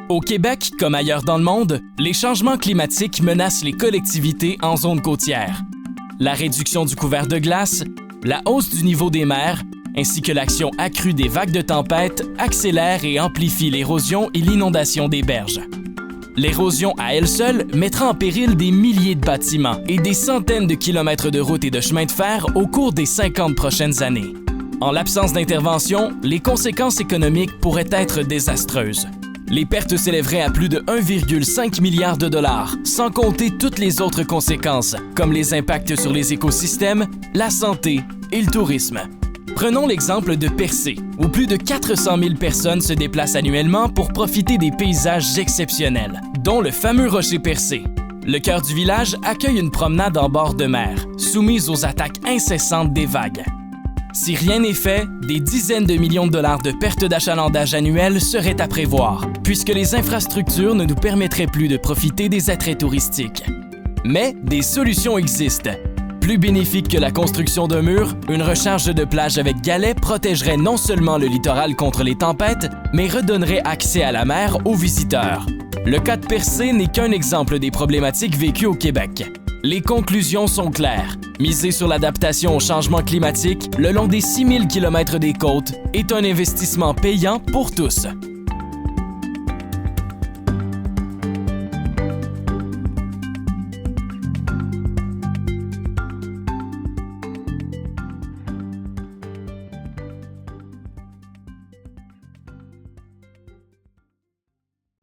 Au Québec, comme ailleurs dans le monde, les changements climatiques menacent les collectivités en zone côtière. La réduction du couvert de glace, la hausse du niveau des mers, ainsi que l'action accrue des vagues de tempête accélèrent et amplifient l'érosion et l'inondation des berges. L'érosion à elle seule mettra en péril des milliers de bâtiments et des centaines de kilomètres de routes et de chemins de fer au cours des 50 prochaines années. En l'absence d'intervention, les conséquences économiques pourraient être désastreuses. Les pertes s'élèveraient à plus de 1,5 milliard de dollars, sans compter toutes les autres conséquences, comme les impacts sur les écosystèmes, la santé et le tourisme. Prenons l'exemple de Percé, où plus de 400 000 personnes se déplacent annuellement pour profiter des paysages exceptionnels, dont le fameux rocher Percé. Le cœur du village accueille une promenade en bord de mer, soumise aux attaques incessantes des vagues. Si rien n'est fait, des dizaines de millions de dollars de pertes d'achalandage annuelles seraient à prévoir, puisque les infrastructures ne nous permettraient plus de profiter des attraits touristiques. Mais des solutions existent. Plus bénéfique que la construction d'un mur, une recharge de plage avec galets protégerait non seulement le littoral contre les tempêtes, mais redonnerait accès à la mer aux visiteurs. Le cas de Percé n'est qu'un exemple des problématiques vécues au Québec. Les conclusions sont claires. Miser sur l'adaptation au changement climatique le long des 6000 km des côtes est un investissement payant pour tous.